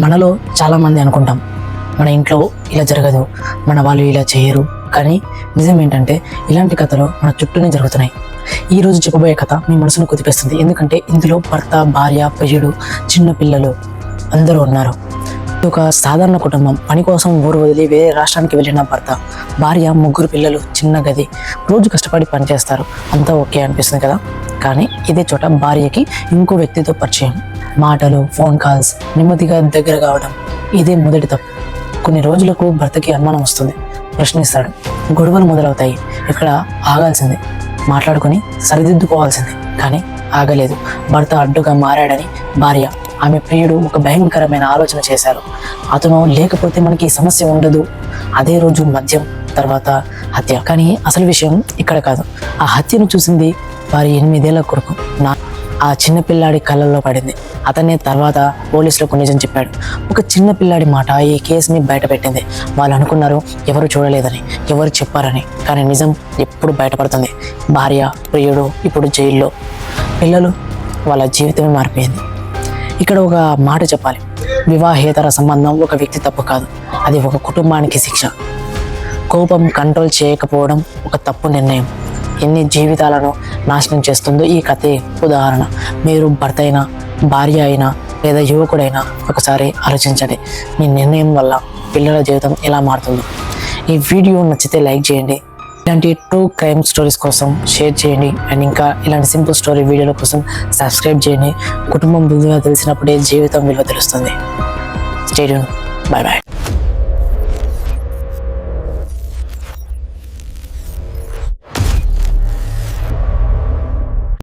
మనలో చాలామంది అనుకుంటాం మన ఇంట్లో ఇలా జరగదు, మన వాళ్ళు ఇలా చేయరు. కానీ నిజం ఏంటంటే ఇలాంటి కథలు మన చుట్టూనే జరుగుతున్నాయి. ఈరోజు చెప్పబోయే కథ మీ మనసును కుదిపేస్తుంది. ఎందుకంటే ఇందులో భర్త, భార్య, ప్రియుడు, చిన్న పిల్లలు అందరూ ఉన్నారు. ఇది ఒక సాధారణ కుటుంబం. పని కోసం ఊరు వదిలి వేరే రాష్ట్రానికి వెళ్ళిన భర్త, భార్య, 3 పిల్లలు, చిన్న గది, రోజు కష్టపడి పనిచేస్తారు. అంతా ఓకే అనిపిస్తుంది కదా. కానీ ఇదే చోట భార్యకి ఇంకో వ్యక్తితో పరిచయం, మాటలు, ఫోన్ కాల్స్, నెమ్మదిగా దగ్గర కావడం. ఇదే మొదటి తప్పు. కొన్ని రోజులకు భర్తకి అనుమానం వస్తుంది, ప్రశ్నిస్తాడు, గొడవలు మొదలవుతాయి. ఇక్కడ ఆగాల్సిందే, మాట్లాడుకొని సరిదిద్దుకోవాల్సిందే. కానీ ఆగలేదు. భర్త అడ్డుగా మారాడని భార్య, ఆమె ప్రియుడు ఒక భయంకరమైన ఆలోచన చేశారు. అతను లేకపోతే మనకి ఈ సమస్య ఉండదు. అదే రోజు మద్యం, తర్వాత హత్య. కానీ అసలు విషయం ఇక్కడ కాదు. ఆ హత్యను చూసింది వారి 8 ఏళ్ల కొడుకు. ఆ చిన్న పిల్లాడి కళ్ళల్లో పడింది. అతనే తర్వాత పోలీసులకు నిజం చెప్పాడు. ఒక చిన్న పిల్లాడి మాట ఈ కేసుని బయటపెట్టింది. వాళ్ళు అనుకున్నారు ఎవరు చూడలేదని, ఎవరు చెప్పారని. కానీ నిజం ఎప్పుడు బయటపడుతుంది. భార్య, ప్రియుడు ఇప్పుడు జైల్లో, పిల్లలు, వాళ్ళ జీవితమే మారిపోయింది. ఇక్కడ ఒక మాట చెప్పాలి. వివాహేతర సంబంధం ఒక వ్యక్తి తప్పు కాదు, అది ఒక కుటుంబానికి శిక్ష. కోపం కంట్రోల్ చేయకపోవడం ఒక తప్పు నిర్ణయం. ఎన్ని జీవితాలను నాశనం చేస్తుందో ఈ కథే ఉదాహరణ. మీరు భర్త అయినా, భార్య అయినా, లేదా యువకుడైనా ఒకసారి ఆలోచించండి. మీ నిర్ణయం వల్ల పిల్లల జీవితం ఎలా మారుతుందో. ఈ వీడియో నచ్చితే లైక్ చేయండి. ఇలాంటి ట్రూ క్రైమ్ స్టోరీస్ కోసం షేర్ చేయండి. అండ్ ఇంకా ఇలాంటి సింపుల్ స్టోరీ వీడియోల కోసం సబ్స్క్రైబ్ చేయండి. కుటుంబం విలువ తెలిసినప్పుడే జీవితం విలువ తెలుస్తుంది. Stay tune. Bye bye.